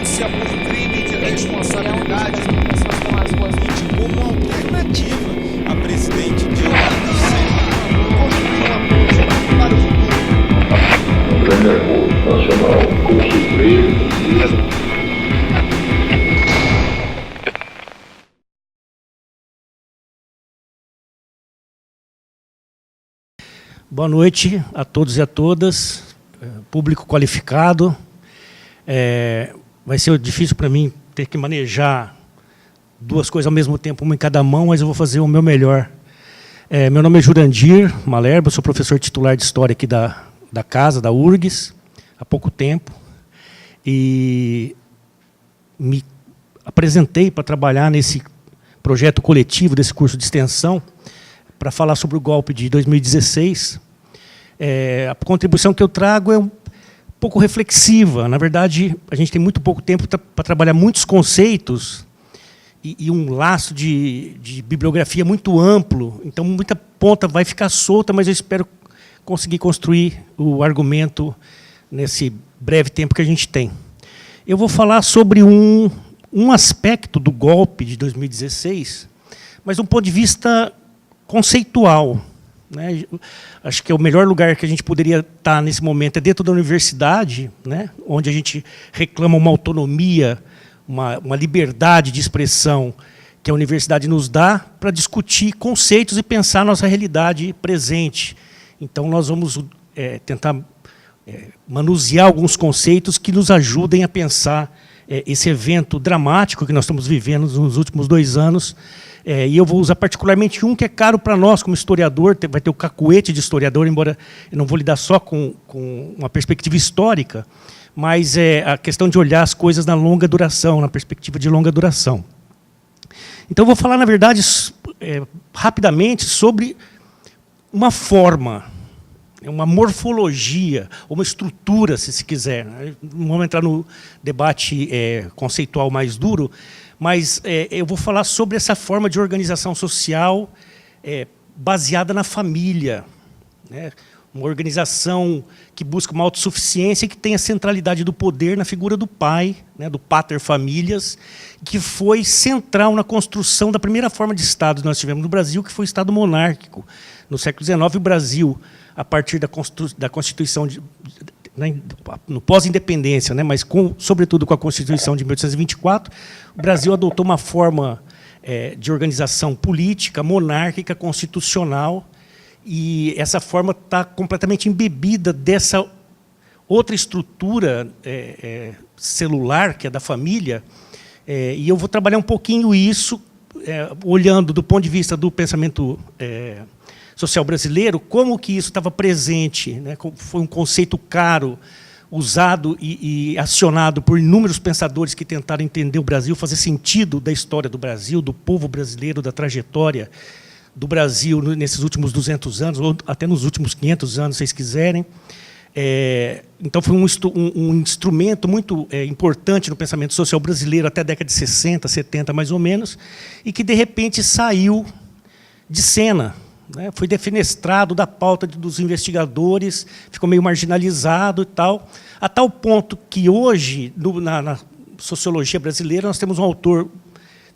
denúncia por crime de responsabilidade como alternativa a presidente Dilma Rousseff. Um grande acordo nacional construído. Boa noite a todos e a todas, público qualificado. Vai ser difícil para mim ter que manejar duas coisas ao mesmo tempo, uma em cada mão, mas eu vou fazer o meu melhor. Meu nome é Jurandir Malherbe, eu sou professor titular de História aqui da casa, da URGS, há pouco tempo, e me apresentei para trabalhar nesse projeto coletivo desse curso de extensão, para falar sobre o golpe de 2016. A contribuição que eu trago é um pouco reflexiva. Na verdade, a gente tem muito pouco tempo para trabalhar muitos conceitos e um laço de bibliografia muito amplo. Então, muita ponta vai ficar solta, mas eu espero conseguir construir o argumento nesse breve tempo que a gente tem. Eu vou falar sobre um aspecto do golpe de 2016, mas de um ponto de vista conceitual, né? Acho que é o melhor lugar que a gente poderia estar nesse momento é dentro da universidade, né? Onde a gente reclama uma autonomia, uma liberdade de expressão que a universidade nos dá para discutir conceitos e pensar a nossa realidade presente. Então, nós vamos tentar manusear alguns conceitos que nos ajudem a pensar esse evento dramático que nós estamos vivendo nos últimos 2 anos. E eu vou usar particularmente um que é caro para nós, como historiador, vai ter o cacuete de historiador, embora eu não vou lidar só com uma perspectiva histórica, mas é a questão de olhar as coisas na longa duração, na perspectiva de longa duração. Então, eu vou falar, na verdade, rapidamente sobre uma forma, uma morfologia, uma estrutura, se quiser. Não vamos entrar no debate conceitual mais duro, mas eu vou falar sobre essa forma de organização social baseada na família, né? Uma organização que busca uma autossuficiência e que tem a centralidade do poder na figura do pai, né, do pater familias, que foi central na construção da primeira forma de Estado que nós tivemos no Brasil, que foi o Estado monárquico. No século XIX, o Brasil, a partir da Constituição, no pós-independência, né, mas sobretudo com a Constituição de 1824, o Brasil adotou uma forma de organização política, monárquica, constitucional, e essa forma está completamente embebida dessa outra estrutura celular, que é da família, e eu vou trabalhar um pouquinho isso, olhando do ponto de vista do pensamento social brasileiro, como que isso estava presente, né? Foi um conceito caro, usado e acionado por inúmeros pensadores que tentaram entender o Brasil, fazer sentido da história do Brasil, do povo brasileiro, da trajetória do Brasil nesses últimos 200 anos, ou até nos últimos 500 anos, se vocês quiserem. Então, foi um instrumento muito importante no pensamento social brasileiro até a década de 60, 70, mais ou menos, e que, de repente, saiu de cena, né? Foi defenestrado da pauta dos investigadores, ficou meio marginalizado e tal, a tal ponto que hoje, na sociologia brasileira, nós temos um autor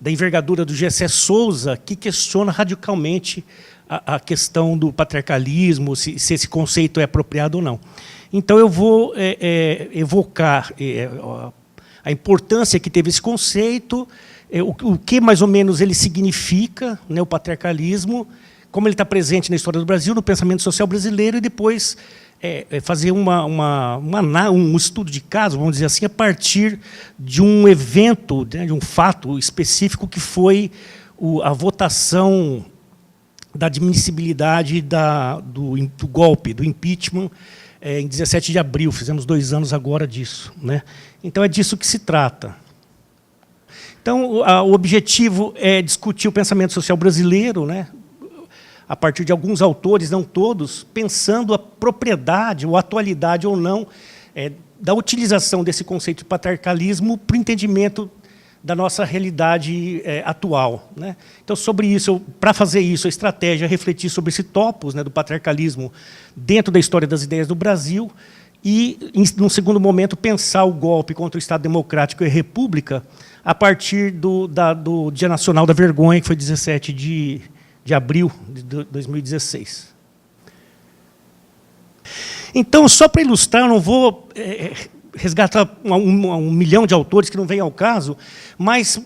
da envergadura do Gessé Souza, que questiona radicalmente a questão do patriarcalismo, se esse conceito é apropriado ou não. Então, eu vou evocar a importância que teve esse conceito, o que mais ou menos ele significa, né, o patriarcalismo, como ele está presente na história do Brasil, no pensamento social brasileiro, e depois fazer um estudo de caso, vamos dizer assim, a partir de um evento, né, de um fato específico, que foi a votação da admissibilidade do golpe, do impeachment, em 17 de abril. Fizemos 2 anos agora disso, né? Então, é disso que se trata. Então, o objetivo é discutir o pensamento social brasileiro, né, a partir de alguns autores, não todos, pensando a propriedade, ou atualidade ou não, da utilização desse conceito de patriarcalismo para o entendimento da nossa realidade atual, né? Então, sobre isso, para fazer isso, a estratégia é refletir sobre esse topos, né, do patriarcalismo dentro da história das ideias do Brasil, e, num segundo momento, pensar o golpe contra o Estado Democrático e a República a partir do Dia Nacional da Vergonha, que foi 17 de abril de 2016. Então, só para ilustrar, eu não vou resgatar um milhão de autores que não vem ao caso, mas,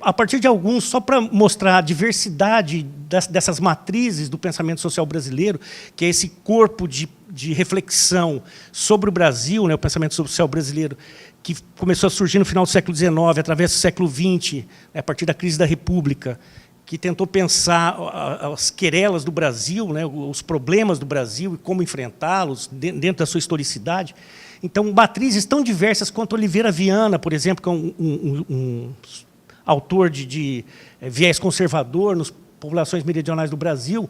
a partir de alguns, só para mostrar a diversidade dessas matrizes do pensamento social brasileiro, que é esse corpo de reflexão sobre o Brasil, né, o pensamento social brasileiro, que começou a surgir no final do século XIX, através do século XX, a partir da crise da República, que tentou pensar as querelas do Brasil, né, os problemas do Brasil e como enfrentá-los dentro da sua historicidade. Então, matrizes tão diversas quanto Oliveira Viana, por exemplo, que é um autor de viés conservador nas populações meridionais do Brasil.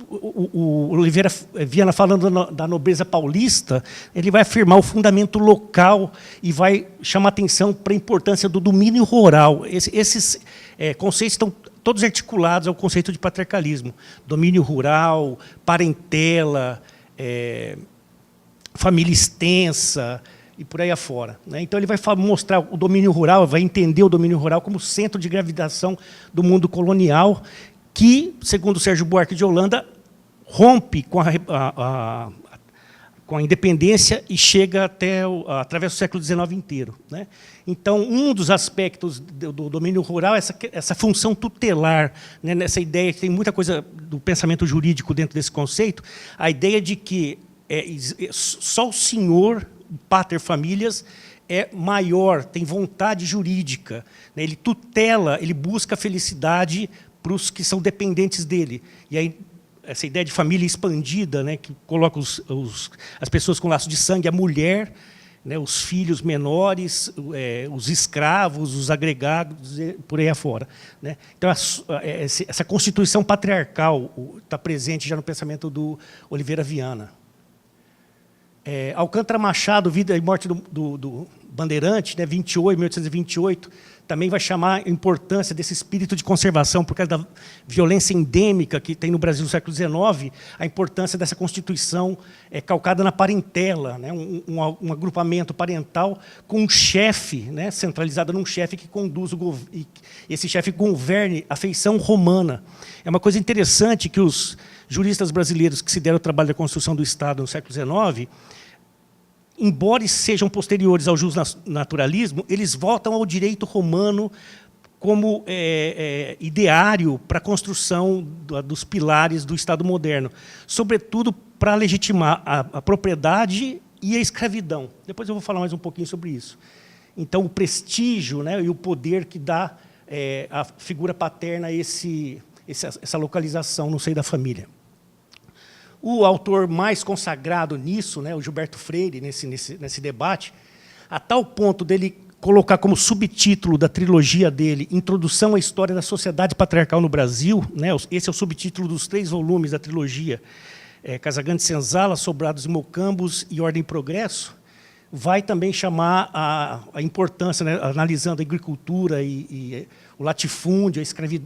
O Oliveira Viana, falando da nobreza paulista, ele vai afirmar o fundamento local e vai chamar atenção para a importância do domínio rural. Esses conceitos estão todos articulados ao conceito de patriarcalismo. Domínio rural, parentela, família extensa e por aí afora, né? Então, ele vai mostrar o domínio rural, vai entender o domínio rural como centro de gravitação do mundo colonial, que, segundo Sérgio Buarque de Holanda, rompe com a independência e chega através do século XIX inteiro, né? Então, um dos aspectos do domínio rural é essa função tutelar, né? Nessa ideia que tem muita coisa do pensamento jurídico dentro desse conceito, a ideia de que só o senhor, pater familias, é maior, tem vontade jurídica, né? Ele tutela, ele busca a felicidade para os que são dependentes dele. E aí, essa ideia de família expandida, né, que coloca as pessoas com laço de sangue, a mulher, né, os filhos menores, os escravos, os agregados, por aí afora, né? Então, essa constituição patriarcal está presente já no pensamento do Oliveira Viana. Alcântara Machado, Vida e Morte do Bandeirante, né, 1828, também vai chamar a importância desse espírito de conservação, por causa da violência endêmica que tem no Brasil no século XIX, a importância dessa Constituição calcada na parentela, né, um agrupamento parental com um chefe, né, centralizado num chefe que conduz esse chefe governe a feição romana. É uma coisa interessante que os juristas brasileiros que se deram o trabalho da construção do Estado no século XIX, embora sejam posteriores ao justnaturalismo, eles voltam ao direito romano como ideário para a construção dos pilares do Estado moderno, sobretudo para legitimar a propriedade e a escravidão. Depois eu vou falar mais um pouquinho sobre isso. Então, o prestígio, né, e o poder que dá a figura paterna a essa localização no seio da família. O autor mais consagrado nisso, né, o Gilberto Freire, nesse debate, a tal ponto dele colocar como subtítulo da trilogia dele, Introdução à História da Sociedade Patriarcal no Brasil, né, esse é o subtítulo dos 3 volumes da trilogia, Casagrande Senzala, Sobrados e Mocambos e Ordem e Progresso, vai também chamar a importância, né, analisando a agricultura e o latifúndio,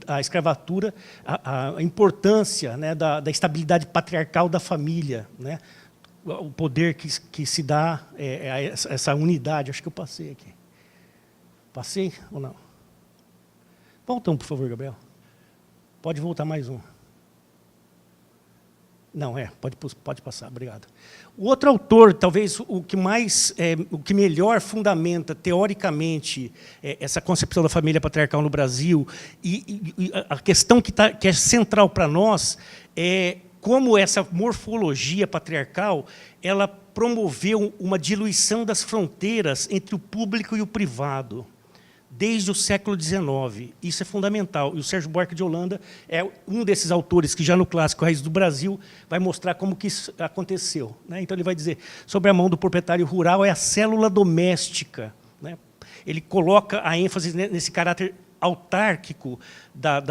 a escravatura, a importância, né, da estabilidade patriarcal da família, né, o poder que se dá a essa unidade. Acho que eu passei aqui. Passei ou não? Voltamos, por favor, Gabriel. Pode voltar mais um. Não, pode passar, obrigado. O outro autor, talvez o que melhor fundamenta teoricamente essa concepção da família patriarcal no Brasil, e a questão que é central para nós é como essa morfologia patriarcal ela promoveu uma diluição das fronteiras entre o público e o privado, desde o século XIX. Isso é fundamental. E o Sérgio Buarque de Holanda é um desses autores que, já no clássico Raiz do Brasil, vai mostrar como que isso aconteceu, né? Então, ele vai dizer, sobre a mão do proprietário rural, é a célula doméstica, né? Ele coloca a ênfase nesse caráter autárquico da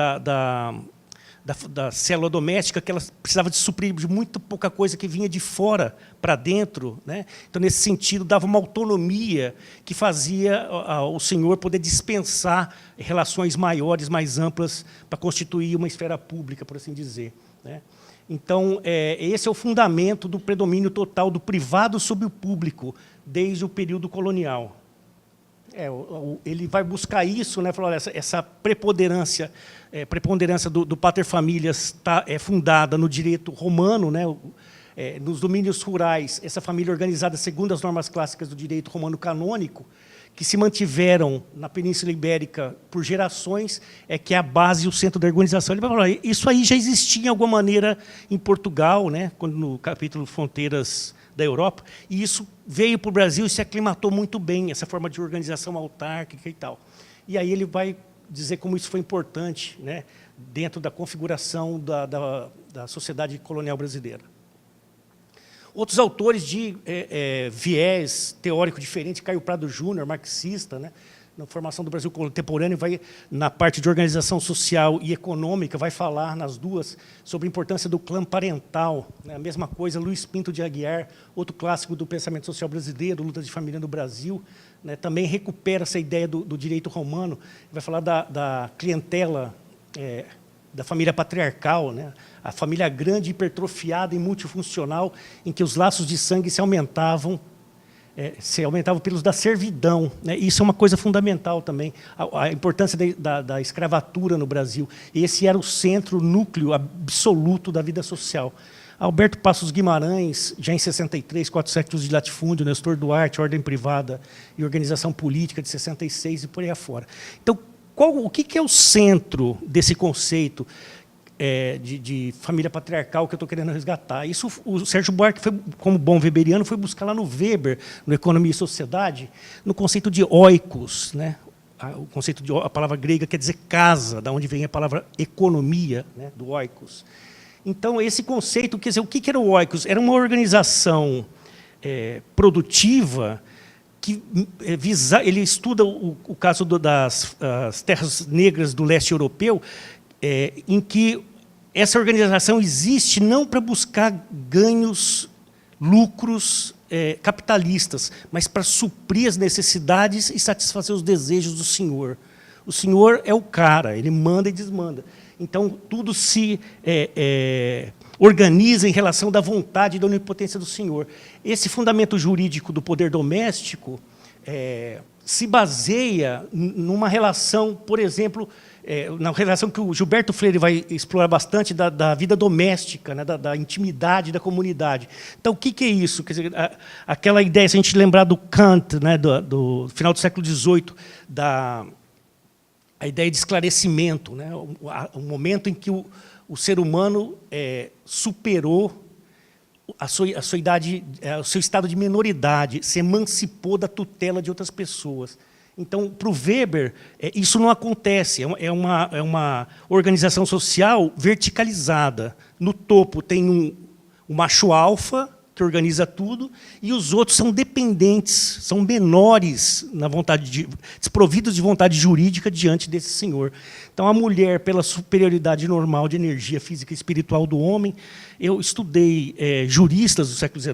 célula doméstica, que ela precisava de suprir de muito pouca coisa que vinha de fora para dentro, né? Então, nesse sentido, dava uma autonomia que fazia o senhor poder dispensar relações maiores, mais amplas, para constituir uma esfera pública, por assim dizer, né? Então, esse é o fundamento do predomínio total do privado sobre o público, desde o período colonial. Ele vai buscar isso, né, falar, essa preponderância do paterfamilias é fundada no direito romano, né, nos domínios rurais, essa família organizada segundo as normas clássicas do direito romano canônico, que se mantiveram na Península Ibérica por gerações, que é a base e o centro da organização. Ele vai falar, isso aí já existia de alguma maneira em Portugal, né, quando no capítulo Fronteiras da Europa, e isso veio para o Brasil e se aclimatou muito bem, essa forma de organização autárquica e tal. E aí ele vai dizer como isso foi importante, né, dentro da configuração da sociedade colonial brasileira. Outros autores de viés teórico diferente, Caio Prado Júnior, marxista, né, na formação do Brasil contemporâneo, vai, na parte de organização social e econômica, vai falar nas duas sobre a importância do clã parental. Né, a mesma coisa, Luiz Pinto de Aguiar, outro clássico do pensamento social brasileiro, luta de família no Brasil, né, também recupera essa ideia do direito romano, vai falar da clientela, da família patriarcal, né? A família grande, hipertrofiada e multifuncional, em que os laços de sangue se aumentavam pelos da servidão, né? Isso é uma coisa fundamental também, a importância da escravatura no Brasil. Esse era o centro, o núcleo absoluto da vida social. Alberto Passos Guimarães, já em 63, 4 séculos de latifúndio, Nestor Duarte, Ordem Privada e Organização Política, de 66 e por aí afora. Então, o que é o centro desse conceito de família patriarcal que eu estou querendo resgatar? Isso o Sérgio Buarque, como bom weberiano, foi buscar lá no Weber, no Economia e Sociedade, no conceito de oikos, né? A palavra grega quer dizer casa, da onde vem a palavra economia, né? Do oikos. Então, esse conceito, quer dizer, o que era o oikos? Era uma organização produtiva que ele estuda o caso das terras negras do leste europeu, em que essa organização existe não para buscar ganhos, lucros capitalistas, mas para suprir as necessidades e satisfazer os desejos do senhor. O senhor é o cara, ele manda e desmanda. Então, tudo se organiza em relação da vontade e da onipotência do senhor. Esse fundamento jurídico do poder doméstico se baseia numa relação, por exemplo, na relação que o Gilberto Freire vai explorar bastante da vida doméstica, né, da intimidade da comunidade. Então, o que é isso? Quer dizer, aquela ideia, se a gente lembrar do Kant, né, do final do século XVIII, a ideia de esclarecimento, né, o momento em que o ser humano superou o seu estado de menoridade, se emancipou da tutela de outras pessoas. Então, para o Weber, isso não acontece, é uma organização social verticalizada. No topo tem um macho alfa, que organiza tudo, e os outros são dependentes, são menores, desprovidos de vontade jurídica diante desse senhor. Então, a mulher, pela superioridade normal de energia física e espiritual do homem, eu estudei juristas do século XIX,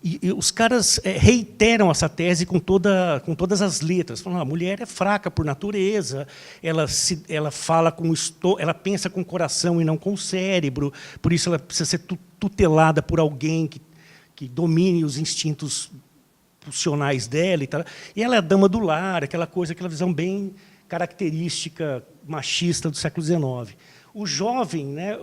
e os caras reiteram essa tese com todas as letras. Falam, a mulher é fraca por natureza, ela fala ela pensa com o coração e não com o cérebro, por isso ela precisa ser tutelada por alguém que domine os instintos pulsionais dela. E ela é a dama do lar, aquela visão bem característica machista do século XIX. O jovem, né,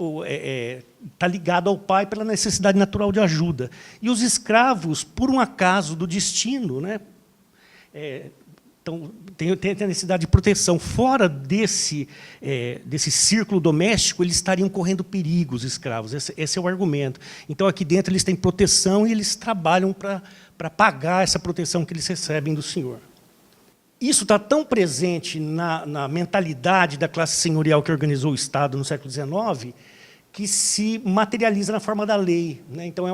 está ligado ao pai pela necessidade natural de ajuda. E os escravos, por um acaso do destino, né, então, tem a necessidade de proteção. Fora desse círculo doméstico, eles estariam correndo perigo, os escravos. Esse é o argumento. Então, aqui dentro, eles têm proteção e eles trabalham para pagar essa proteção que eles recebem do senhor. Isso está tão presente na mentalidade da classe senhorial que organizou o Estado no século XIX, que se materializa na forma da lei, né? Então,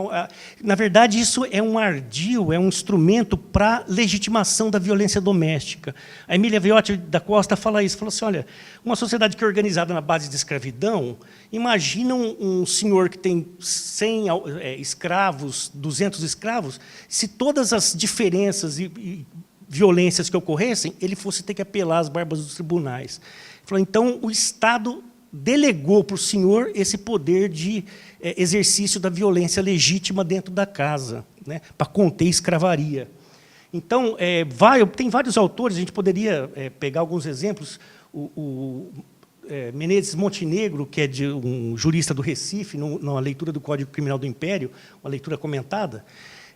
na verdade, isso é um ardil, é um instrumento para legitimação da violência doméstica. A Emília Viotti da Costa fala isso, fala assim, olha, uma sociedade que é organizada na base de escravidão, imagina um senhor que tem 100 escravos, 200 escravos, se todas as diferenças e violências que ocorressem, ele fosse ter que apelar às barbas dos tribunais. Ele falou, então, o Estado delegou para o senhor esse poder de exercício da violência legítima dentro da casa, né, para conter escravaria. Então, tem vários autores, a gente poderia pegar alguns exemplos. Menezes Montenegro, que é um jurista do Recife, numa leitura do Código Criminal do Império, uma leitura comentada,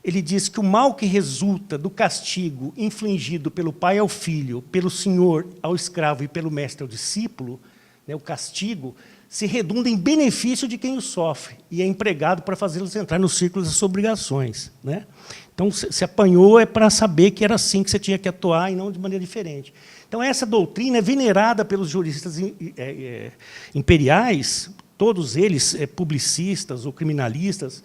ele diz que o mal que resulta do castigo infligido pelo pai ao filho, pelo senhor ao escravo e pelo mestre ao discípulo, né, o castigo, se redunda em benefício de quem o sofre e é empregado para fazê-los entrar no círculo das suas obrigações, né? Então, se apanhou para saber que era assim que você tinha que atuar e não de maneira diferente. Então, essa doutrina é venerada pelos juristas imperiais, todos eles publicistas ou criminalistas,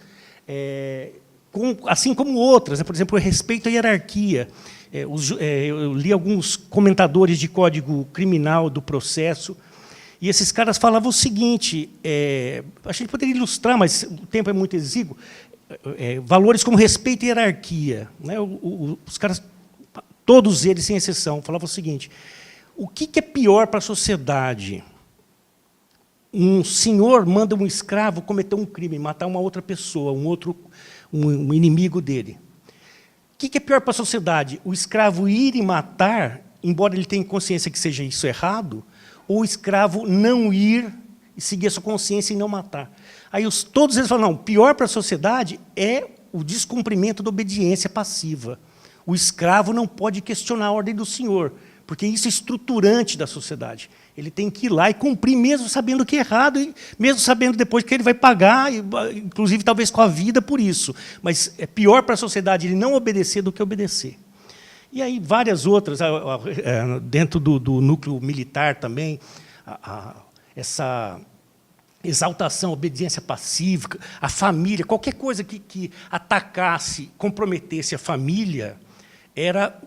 assim como outras, né? Por exemplo, o respeito à hierarquia. Eu li alguns comentadores de código criminal do processo, e esses caras falavam o seguinte, a gente poderia ilustrar, mas o tempo é muito exíguo, valores como respeito e hierarquia, né? Os caras, todos eles, sem exceção, falavam o seguinte: o que é pior para a sociedade? Um senhor manda um escravo cometer um crime, matar uma outra pessoa, um inimigo dele. O que é pior para a sociedade? O escravo ir e matar, embora ele tenha consciência que seja isso errado, ou o escravo não ir e seguir a sua consciência e não matar? Aí todos eles falam, não, pior para a sociedade é o descumprimento da obediência passiva. O escravo não pode questionar a ordem do senhor, porque isso é estruturante da sociedade. Ele tem que ir lá e cumprir, mesmo sabendo que é errado, e mesmo sabendo depois que ele vai pagar, inclusive talvez com a vida por isso. Mas é pior para a sociedade ele não obedecer do que obedecer. E aí várias outras, dentro do núcleo militar também, essa exaltação, obediência pacífica, a família, qualquer coisa que atacasse, comprometesse a família, era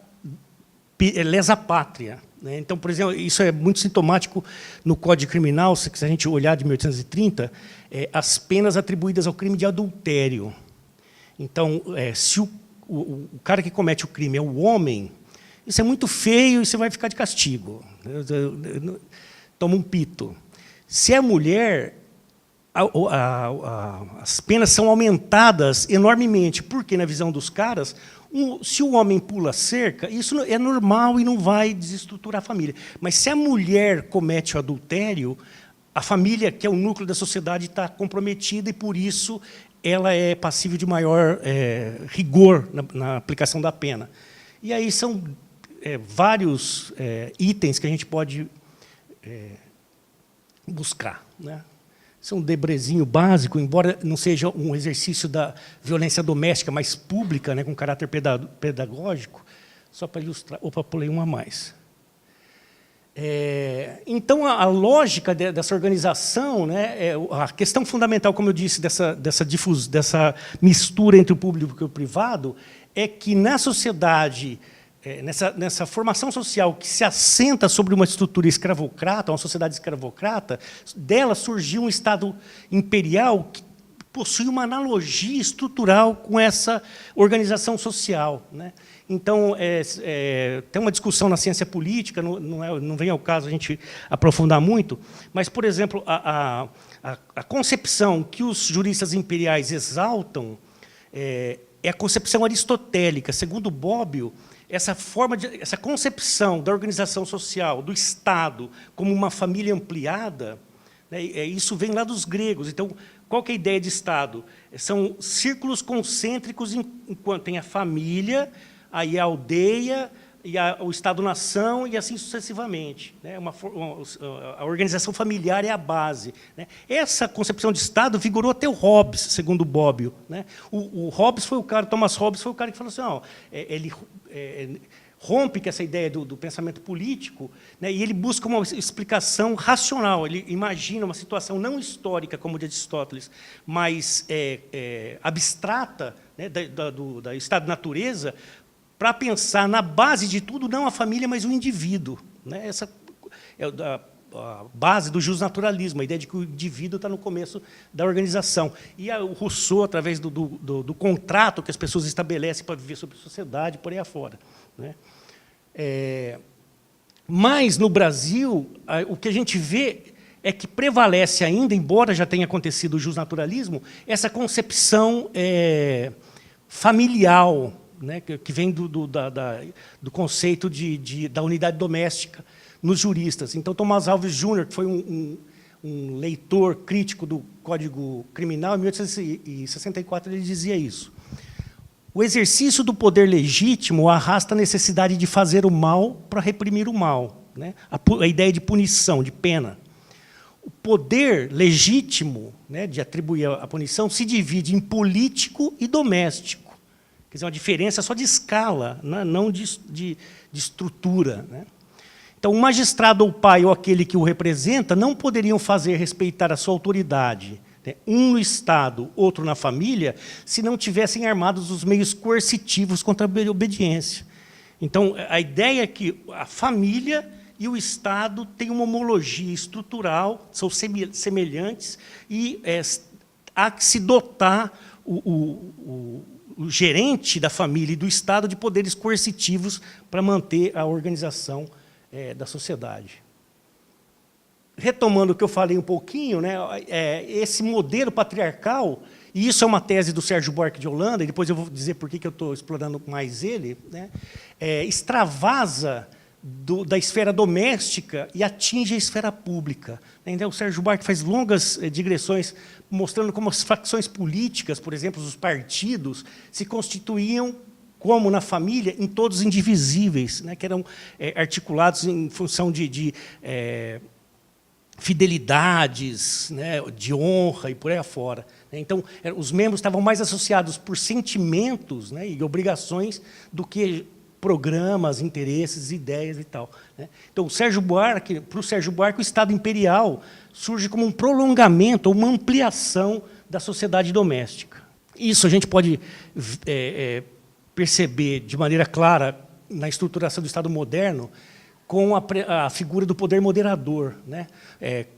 lesa pátria, né? Então, por exemplo, isso é muito sintomático no Código Criminal, se a gente olhar de 1830, as penas atribuídas ao crime de adultério. Então, se o cara que comete o crime é o homem, isso é muito feio e você vai ficar de castigo. Toma um pito. Se é mulher, as penas são aumentadas enormemente, porque, na visão dos caras, se o homem pula cerca, isso é normal e não vai desestruturar a família. Mas se a mulher comete o adultério, a família, que é o núcleo da sociedade, está comprometida e, por isso, ela é passível de maior rigor na aplicação da pena. E aí são vários itens que a gente pode buscar, né? Isso é um debrezinho básico, embora não seja um exercício da violência doméstica mais pública, né, com caráter pedagógico, só para ilustrar. Opa, pulei uma a mais. Então, a lógica dessa organização, né, a questão fundamental, como eu disse, dessa mistura entre o público e o privado, é que na sociedade, nessa formação social que se assenta sobre uma estrutura escravocrata, uma sociedade escravocrata, dela surgiu um Estado imperial que possui uma analogia estrutural com essa organização social, né? Então, tem uma discussão na ciência política, não vem ao caso a gente aprofundar muito, mas, por exemplo, a concepção que os juristas imperiais exaltam é a concepção aristotélica. Segundo Bobbio, essa concepção da organização social, do Estado, como uma família ampliada, né, isso vem lá dos gregos. Então, qual que é a ideia de Estado? São círculos concêntricos, enquanto tem a família, aí a aldeia, e o Estado-nação, e assim sucessivamente, né? A organização familiar é a base, né? Essa concepção de Estado vigorou até o Hobbes, segundo Bobbio, né? O Hobbes foi o cara, Thomas Hobbes foi o cara que falou assim, ó, ele rompe com essa ideia do pensamento político, né? E ele busca uma explicação racional, ele imagina uma situação não histórica, como de Aristóteles, mas abstrata, né? da Estado-natureza, para pensar na base de tudo, não a família, mas o indivíduo, né? Essa é a base do justnaturalismo, a ideia de que o indivíduo está no começo da organização. E o Rousseau, através do contrato que as pessoas estabelecem para viver sobre a sociedade, por aí afora, né? Mas, no Brasil, o que a gente vê é que prevalece ainda, embora já tenha acontecido o justnaturalismo, essa concepção familiar, né, que vem do conceito da unidade doméstica nos juristas. Então, Thomas Alves Jr., que foi um leitor crítico do Código Criminal, em 1864, ele dizia isso. O exercício do poder legítimo arrasta a necessidade de fazer o mal para reprimir o mal, né? A ideia de punição, de pena. O poder legítimo, né, de atribuir a punição se divide em político e doméstico. Quer dizer, uma diferença só de escala, não de estrutura, né? Então, o magistrado ou pai ou aquele que o representa não poderiam fazer respeitar a sua autoridade, né, um no Estado, outro na família, se não tivessem armados os meios coercitivos contra a obediência. Então, a ideia é que a família e o Estado têm uma homologia estrutural, são semelhantes, e há que se dotar o gerente da família e do Estado de poderes coercitivos para manter a organização da sociedade. Retomando o que eu falei um pouquinho, né, esse modelo patriarcal, e isso é uma tese do Sérgio Buarque de Holanda, e depois eu vou dizer por que eu estou explorando mais ele, né, extravasa da esfera doméstica e atinge a esfera pública. Então, o Sérgio Buarque faz longas digressões mostrando como as facções políticas, por exemplo, os partidos, se constituíam como na família, em todos indivisíveis, né, que eram articulados em função de fidelidades, né, de honra e por aí afora. Então, os membros estavam mais associados por sentimentos, né, e obrigações do que programas, interesses, ideias e tal, né. Então, para o Sérgio Buarque, o Estado imperial surge como um prolongamento ou uma ampliação da sociedade doméstica. Isso a gente pode perceber de maneira clara na estruturação do Estado moderno com a figura do poder moderador, né?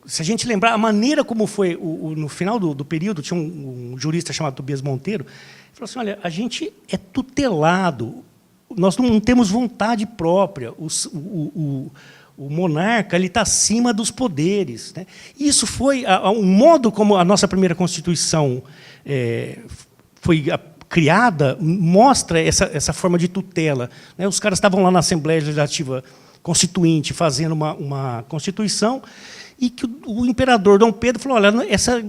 Se a gente lembrar, a maneira como foi, no final do período, tinha um jurista chamado Tobias Monteiro, ele falou assim, olha, a gente é tutelado, nós não temos vontade própria, o monarca está acima dos poderes, né? Isso foi um modo como a nossa primeira Constituição foi criada, mostra essa forma de tutela, né? Os caras estavam lá na Assembleia Legislativa Constituinte fazendo uma Constituição e que o imperador Dom Pedro falou, olha, essa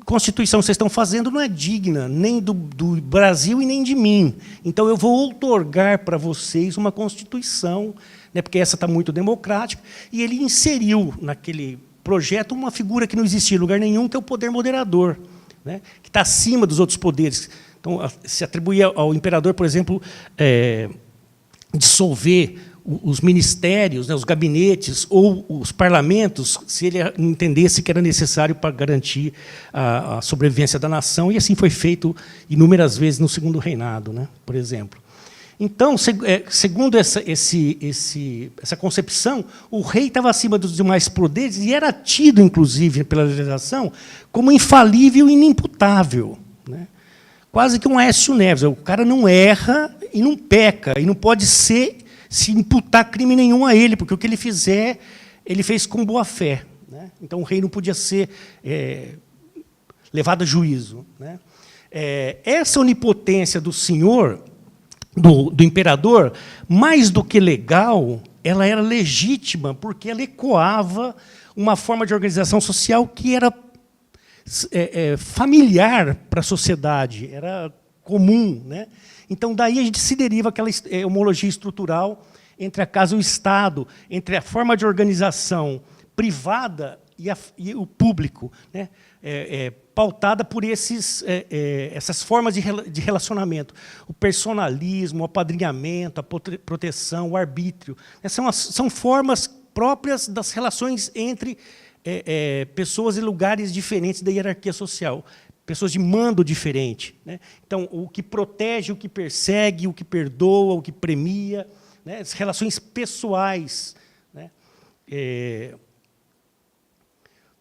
Constituição que vocês estão fazendo não é digna nem do Brasil e nem de mim. Então, eu vou outorgar para vocês uma Constituição, né, porque essa está muito democrática, e ele inseriu naquele projeto uma figura que não existia em lugar nenhum, que é o poder moderador, né, que está acima dos outros poderes. Então, se atribuía ao imperador, por exemplo, dissolver os ministérios, né, os gabinetes ou os parlamentos, se ele entendesse que era necessário para garantir a sobrevivência da nação, e assim foi feito inúmeras vezes no Segundo Reinado, né, por exemplo. Então, segundo essa concepção, o rei estava acima dos demais poderes e era tido, inclusive, pela legislação, como infalível e inimputável, né? Quase que um Aécio Neves. O cara não erra e não peca, e não pode se imputar crime nenhum a ele, porque o que ele fizer, ele fez com boa-fé, né? Então, o rei não podia ser levado a juízo, né? Essa onipotência do senhor, do imperador, mais do que legal, ela era legítima, porque ela ecoava uma forma de organização social que era familiar para a sociedade, era comum, né? Então, daí a gente se deriva aquela homologia estrutural entre a casa e o Estado, entre a forma de organização privada e o público, né? Pautada por essas formas de relacionamento. O personalismo, o apadrinhamento, a proteção, o arbítrio. São formas próprias das relações entre pessoas e lugares diferentes da hierarquia social. Pessoas de mando diferente, né? Então, o que protege, o que persegue, o que perdoa, o que premia, né? As relações pessoais, né?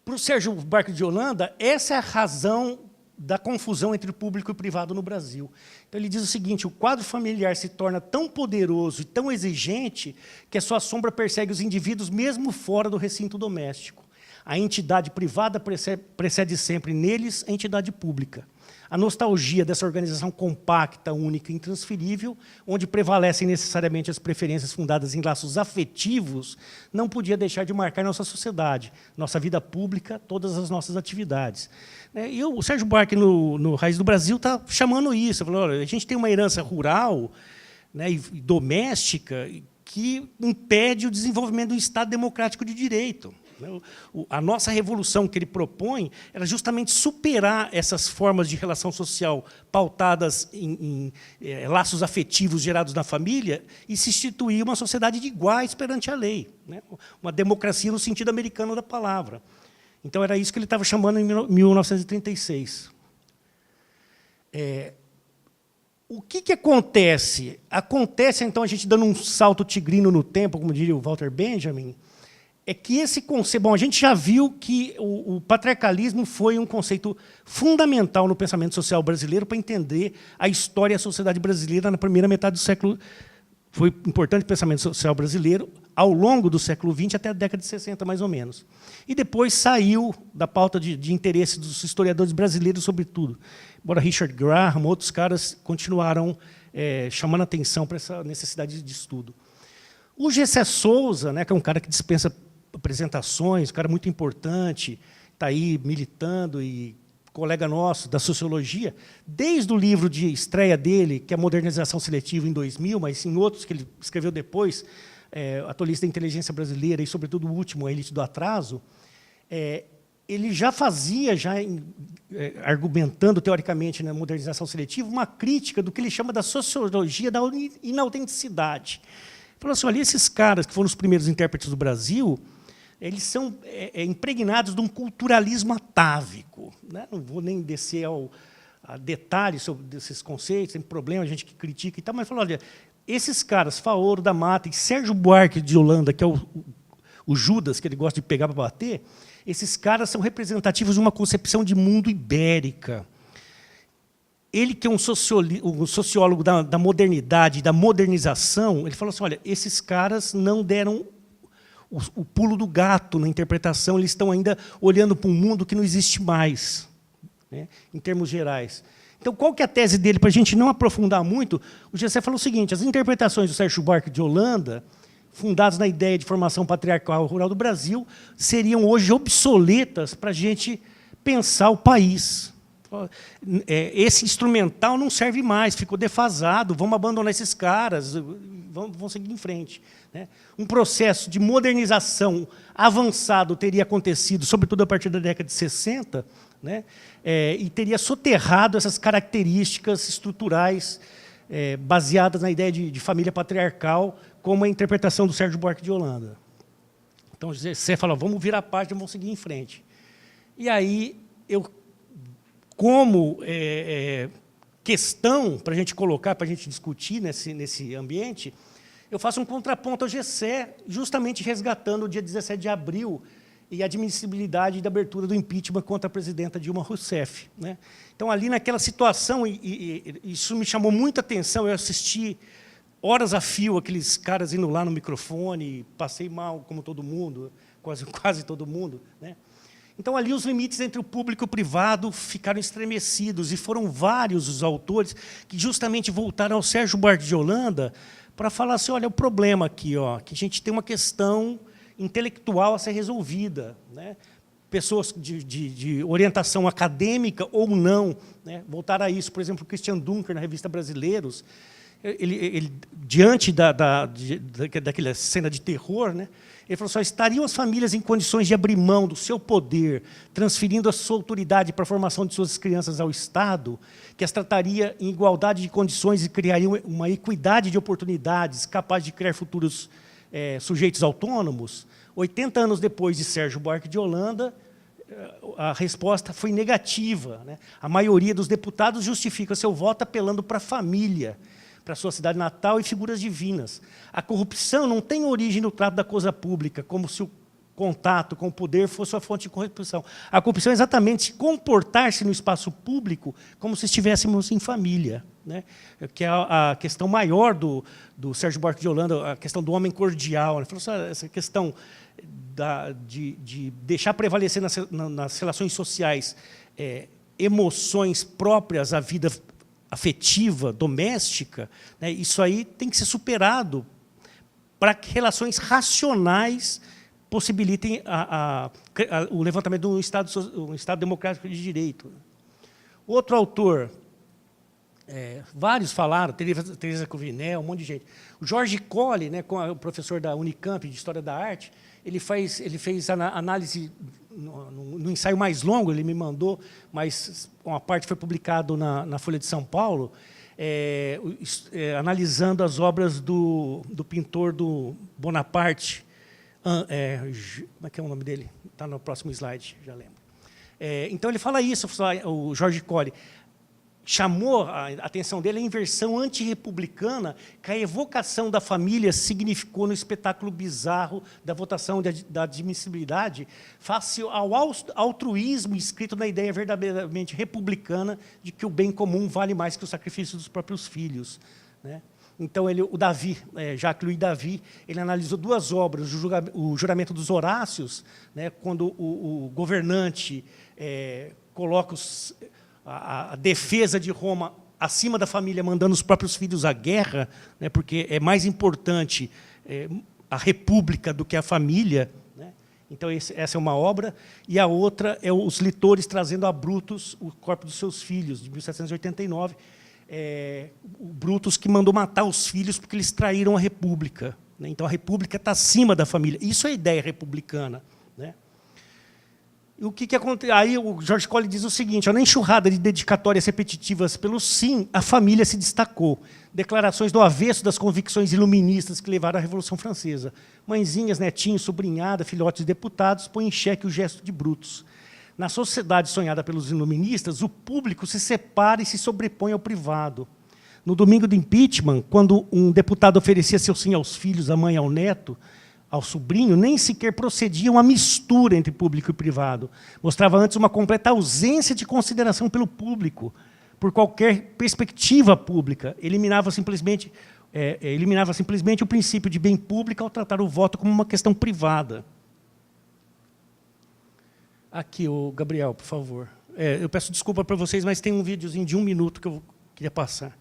Para o Sérgio Buarque de Holanda, essa é a razão da confusão entre o público e o privado no Brasil. Então, ele diz o seguinte, o quadro familiar se torna tão poderoso e tão exigente que a sua sombra persegue os indivíduos mesmo fora do recinto doméstico. A entidade privada precede sempre neles a entidade pública. A nostalgia dessa organização compacta, única e intransferível, onde prevalecem necessariamente as preferências fundadas em laços afetivos, não podia deixar de marcar nossa sociedade, nossa vida pública, todas as nossas atividades. E o Sérgio Buarque, no Raiz do Brasil, está chamando isso. Falou, olha, a gente tem uma herança rural, né, e doméstica que impede o desenvolvimento do Estado democrático de direito. A nossa revolução que ele propõe era justamente superar essas formas de relação social pautadas em laços afetivos gerados na família e se instituir uma sociedade de iguais perante a lei, né? Uma democracia no sentido americano da palavra. Então, era isso que ele estava chamando em 1936. O que acontece? Acontece, então, a gente dando um salto tigrino no tempo, como diria o Walter Benjamin, é que esse conceito... Bom, a gente já viu que o patriarcalismo foi um conceito fundamental no pensamento social brasileiro para entender a história e a sociedade brasileira na primeira metade do século... Foi importante o pensamento social brasileiro ao longo do século XX até a década de 60, mais ou menos. E depois saiu da pauta de interesse dos historiadores brasileiros, sobretudo. Embora Richard Graham, outros caras continuaram chamando atenção para essa necessidade de estudo. O Gessé Souza, né, que é um cara que dispensa apresentações, um cara muito importante, está aí militando e colega nosso da sociologia, desde o livro de estreia dele, que é a Modernização Seletiva em 2000, mas em outros que ele escreveu depois, A Tolice da Inteligência Brasileira e, sobretudo, o último, A Elite do Atraso, ele já fazia, argumentando teoricamente na modernização seletiva, uma crítica do que ele chama da sociologia da inautenticidade. Ele falou assim, olha, esses caras que foram os primeiros intérpretes do Brasil, eles são impregnados de um culturalismo atávico, né? Não vou nem descer a detalhes sobre esses conceitos, tem problema, a gente que critica e tal, mas falou, olha, esses caras, Faoro da Mata e Sérgio Buarque de Holanda, que é o Judas, que ele gosta de pegar para bater, esses caras são representativos de uma concepção de mundo ibérica. Ele, que é um sociólogo da modernidade, da modernização, ele falou assim, olha, esses caras não deram o pulo do gato na interpretação, eles estão ainda olhando para um mundo que não existe mais, né, em termos gerais. Então, qual que é a tese dele, para a gente não aprofundar muito? O Gessé falou o seguinte, as interpretações do Sérgio Buarque de Holanda, fundadas na ideia de formação patriarcal rural do Brasil, seriam hoje obsoletas para a gente pensar o país. Esse instrumental não serve mais, ficou defasado, vamos abandonar esses caras, vamos seguir em frente, né? Um processo de modernização avançado teria acontecido, sobretudo a partir da década de 60, né? E teria soterrado essas características estruturais baseadas na ideia de família patriarcal, como a interpretação do Sérgio Buarque de Holanda. Então, você fala, vamos virar a página, vamos seguir em frente. E aí, como questão para a gente colocar, para a gente discutir nesse ambiente, eu faço um contraponto ao Gessé, justamente resgatando o dia 17 de abril e a admissibilidade da abertura do impeachment contra a presidenta Dilma Rousseff, né? Então, ali naquela situação, e isso me chamou muita atenção, eu assisti horas a fio aqueles caras indo lá no microfone, passei mal, como todo mundo, quase todo mundo, né? Então, ali os limites entre o público e o privado ficaram estremecidos, e foram vários os autores que justamente voltaram ao Sérgio Buarque de Holanda para falar assim, olha, o problema aqui, que a gente tem uma questão intelectual a ser resolvida, né? Pessoas de orientação acadêmica ou não, né? Voltaram a isso, por exemplo, o Christian Dunker, na revista Brasileiros, ele diante daquela cena de terror, né? Ele falou assim, estariam as famílias em condições de abrir mão do seu poder, transferindo a sua autoridade para a formação de suas crianças ao Estado, que as trataria em igualdade de condições e criaria uma equidade de oportunidades capaz de criar futuros sujeitos autônomos? 80 anos depois de Sérgio Buarque de Holanda, a resposta foi negativa, né? A maioria dos deputados justifica seu voto apelando para a família, para a sua cidade natal e figuras divinas. A corrupção não tem origem no trato da coisa pública, como contato com o poder fosse a fonte de corrupção. A corrupção é exatamente se comportar-se no espaço público como se estivéssemos em família, né? Que é a questão maior do Sérgio Buarque de Holanda, a questão do homem cordial. Ele falou assim, essa questão de deixar prevalecer nas relações sociais emoções próprias à vida afetiva, doméstica, né? Isso aí tem que ser superado para que relações racionais possibilitem o levantamento de um Estado democrático de direito. Outro autor, vários falaram, Teresa Cruvinel, um monte de gente. O Jorge Colli, né, o professor da Unicamp de História da Arte, ele fez análise no ensaio mais longo, ele me mandou, mas uma parte foi publicado na Folha de São Paulo, analisando as obras do pintor do Bonaparte. Como é que é o nome dele? Está no próximo slide, já lembro. Então, ele fala isso, o Jorge Colli. Chamou a atenção dele a inversão antirrepublicana que a evocação da família significou no espetáculo bizarro da votação da admissibilidade face ao altruísmo escrito na ideia verdadeiramente republicana de que o bem comum vale mais que o sacrifício dos próprios filhos, né? Então, o Davi, Jacques-Louis David, ele analisou duas obras, o Juramento dos Horácios, né, quando o governante coloca a defesa de Roma acima da família, mandando os próprios filhos à guerra, né, porque é mais importante a república do que a família, né? Então, essa é uma obra. E a outra é os litores trazendo a Brutus o corpo dos seus filhos, de 1789, o Brutus que mandou matar os filhos porque eles traíram a república, né? Então, a república está acima da família. Isso é a ideia republicana, né? E o que acontece? Aí o Jorge Colli diz o seguinte: na enxurrada de dedicatórias repetitivas pelo sim, a família se destacou. Declarações do avesso das convicções iluministas que levaram à Revolução Francesa. Mãezinhas, netinhos, sobrinhada, filhotes de deputados põem em xeque o gesto de Brutus. Na sociedade sonhada pelos iluministas, o público se separa e se sobrepõe ao privado. No domingo do impeachment, quando um deputado oferecia seu sim aos filhos, à mãe, ao neto, ao sobrinho, nem sequer procedia uma mistura entre público e privado. Mostrava antes uma completa ausência de consideração pelo público, por qualquer perspectiva pública. Eliminava simplesmente o princípio de bem público ao tratar o voto como uma questão privada. Aqui, o Gabriel, por favor. Eu peço desculpa para vocês, mas tem um videozinho de 1 minuto que eu queria passar.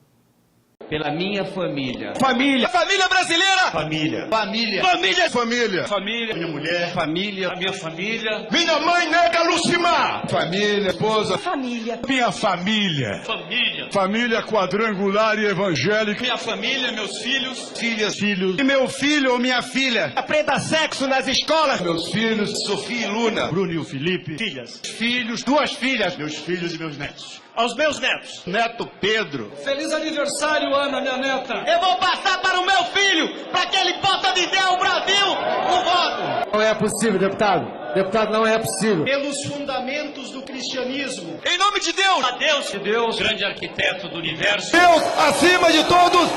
Pela minha família. Família! Família brasileira! Família. Família. Família! Família! Família. Minha mulher. Família. A minha família. Minha mãe nega Lucimar! Família. Esposa. Família. Minha família! Família. Família quadrangular e evangélica. Minha família, meus filhos. Filhas. Filhos. E meu filho ou minha filha? Aprenda sexo nas escolas. Meus filhos. Sofia e Luna. Bruno e o Felipe. Filhas. Filhos, 2 filhas. Meus filhos e meus netos. Aos meus netos. Neto Pedro. Feliz aniversário, Ana, minha neta. Eu vou passar para o meu filho, para que ele possa dizer ao Brasil o voto. Não é possível, deputado. Deputado, não é possível. Pelos fundamentos do cristianismo. Em nome de Deus! A Deus. De Deus, grande arquiteto do universo. Deus acima de todos!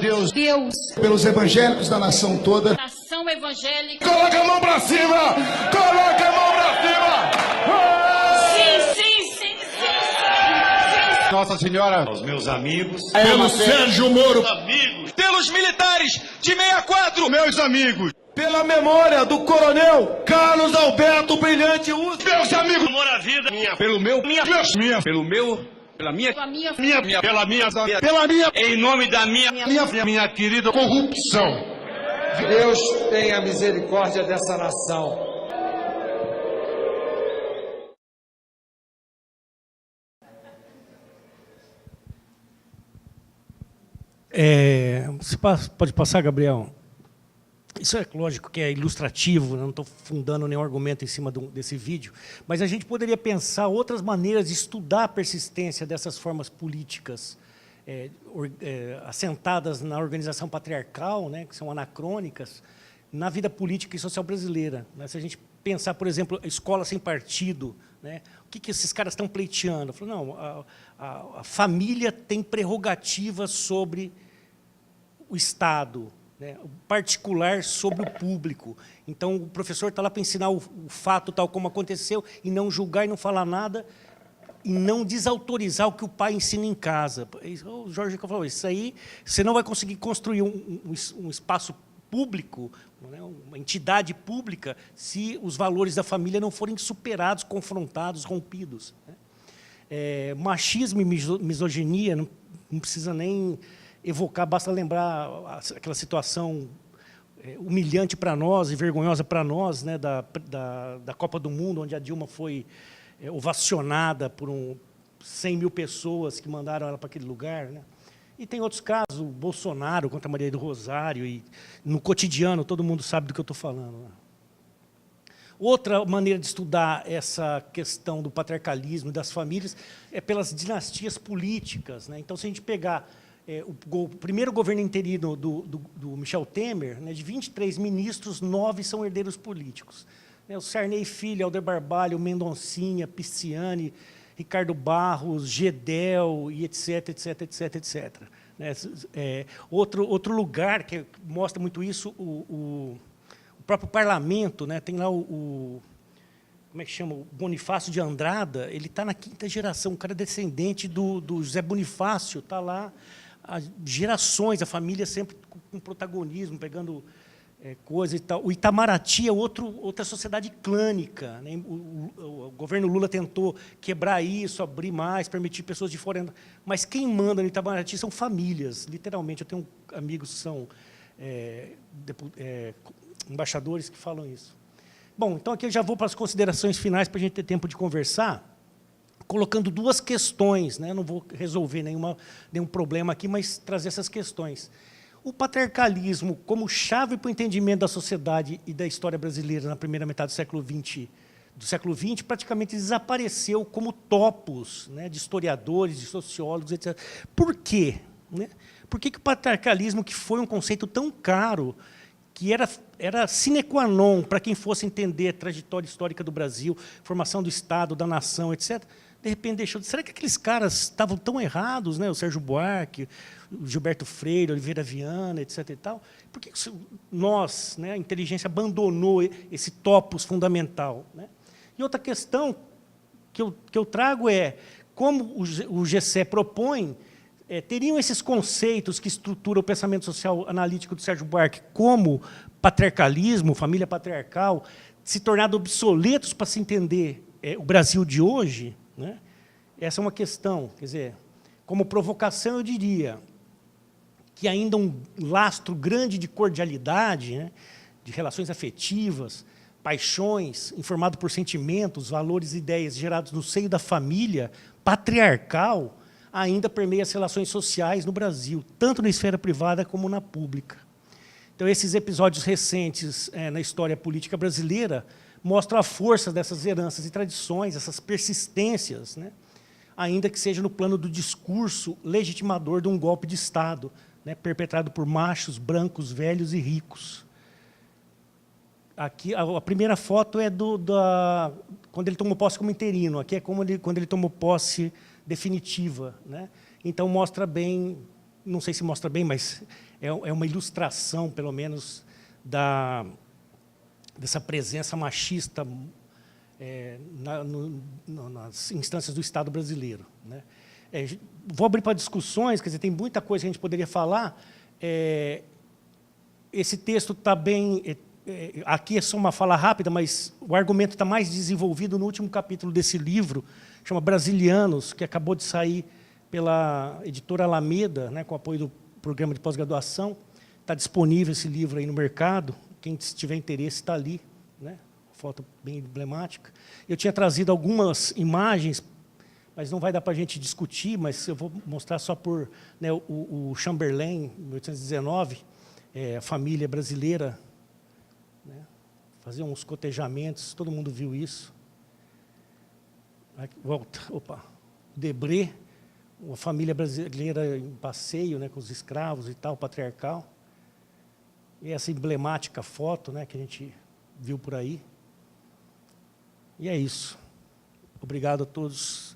Deus. Deus. Pelos evangélicos da nação toda. Nação evangélica. Coloca a mão pra cima! Coloca a mão pra cima! Sim, sim, sim, sim, sim. Nossa Senhora, Aos meus amigos. pelo Sérgio Moro, Amigos. pelos militares de 64, meus amigos, pela memória do coronel Carlos Alberto Brilhante Ustra, meus amigos, Amor à vida. Minha. pelo meu, pelo meu, pela minha, A minha pela minha, Em nome da minha. minha querida corrupção. Deus tenha misericórdia dessa nação. Você pode passar, Gabriel? Isso é lógico que é ilustrativo, né? Não estou fundando nenhum argumento em cima desse vídeo, mas a gente poderia pensar outras maneiras de estudar a persistência dessas formas políticas assentadas na organização patriarcal, né, que são anacrônicas, na vida política e social brasileira, né? Se a gente pensar, por exemplo, a escola sem partido, né, o que esses caras estão pleiteando? Falo, não, a família tem prerrogativas sobre o Estado, né, o particular sobre o público. Então, o professor está lá para ensinar o fato tal como aconteceu e não julgar e não falar nada e não desautorizar o que o pai ensina em casa. O Jorge falou, isso aí, você não vai conseguir construir um espaço público, né, uma entidade pública, se os valores da família não forem superados, confrontados, rompidos. Né? Machismo e misoginia, não precisa nem evocar, basta lembrar aquela situação humilhante para nós e vergonhosa para nós, né, da Copa do Mundo, onde a Dilma foi ovacionada por 100 mil pessoas que mandaram ela para aquele lugar. Né? E tem outros casos, o Bolsonaro contra a Maria do Rosário, e no cotidiano todo mundo sabe do que eu estou falando. Né? Outra maneira de estudar essa questão do patriarcalismo e das famílias é pelas dinastias políticas. Né? Então, se a gente pegar o primeiro governo interino do Michel Temer, né, de 23 ministros, 9 são herdeiros políticos. Né? O Sarney Filho, Helder Barbalho, Mendoncinha, Pisciani, Ricardo Barros, Gedel, e etc, etc, etc, etc. Né? Outro lugar que mostra muito isso, o próprio parlamento, né? Tem lá como é que chama? O Bonifácio de Andrada, ele está na 5ª geração, um cara descendente do José Bonifácio, está lá há gerações, a família sempre com protagonismo, pegando coisa e tal. O Itamaraty é outra sociedade clânica. Né? O governo Lula tentou quebrar isso, abrir mais, permitir pessoas de fora. Mas quem manda no Itamaraty são famílias, literalmente. Eu tenho amigos que são embaixadores que falam isso. Bom, então aqui eu já vou para as considerações finais para a gente ter tempo de conversar, colocando 2 questões, né? Não vou resolver nenhum problema aqui, mas trazer essas questões. O patriarcalismo como chave para o entendimento da sociedade e da história brasileira na primeira metade do século XX praticamente desapareceu como topos, né, de historiadores, de sociólogos, etc. Por quê? Né? Por que o patriarcalismo, que foi um conceito tão caro, que era sine qua non para quem fosse entender a trajetória histórica do Brasil, formação do Estado, da nação, etc., de repente deixou. Será que aqueles caras estavam tão errados, né? O Sérgio Buarque, o Gilberto Freire, Oliveira Viana, etc. e tal? Por que nós, né, a inteligência, abandonou esse topos fundamental? Né? E outra questão que eu trago é como o GCE propõe, teriam esses conceitos que estruturam o pensamento social analítico do Sérgio Buarque, como patriarcalismo, família patriarcal, se tornado obsoletos para se entender o Brasil de hoje? Né? Essa é uma questão. Quer dizer, como provocação, eu diria que ainda um lastro grande de cordialidade, né, de relações afetivas, paixões, informado por sentimentos, valores e ideias gerados no seio da família patriarcal, ainda permeia as relações sociais no Brasil, tanto na esfera privada como na pública. Então, esses episódios recentes na história política brasileira mostram a força dessas heranças e tradições, essas persistências, né? Ainda que seja no plano do discurso legitimador de um golpe de Estado, né, perpetrado por machos, brancos, velhos e ricos. Aqui, a primeira foto é quando ele tomou posse como interino. Aqui é quando ele tomou posse definitiva. Né? Então, mostra bem, não sei se mostra bem, mas é uma ilustração, pelo menos, dessa presença machista nas instâncias do Estado brasileiro. Né? Vou abrir para discussões, quer dizer, tem muita coisa que a gente poderia falar. Esse texto está bem... aqui é só uma fala rápida, mas o argumento está mais desenvolvido no último capítulo desse livro, chama Brasilianos, que acabou de sair pela editora Alameda, né, com apoio do programa de pós-graduação. Está disponível esse livro aí no mercado. Quem tiver interesse está ali, né? Foto bem emblemática. Eu tinha trazido algumas imagens, mas não vai dar para a gente discutir, mas eu vou mostrar só por, né, o Chamberlain, 1819, a família brasileira, né, fazia uns cotejamentos, todo mundo viu isso. Aqui, volta, opa, Debré, uma família brasileira em passeio, né, com os escravos e tal, patriarcal. E essa emblemática foto, né, que a gente viu por aí. E é isso. Obrigado a todos.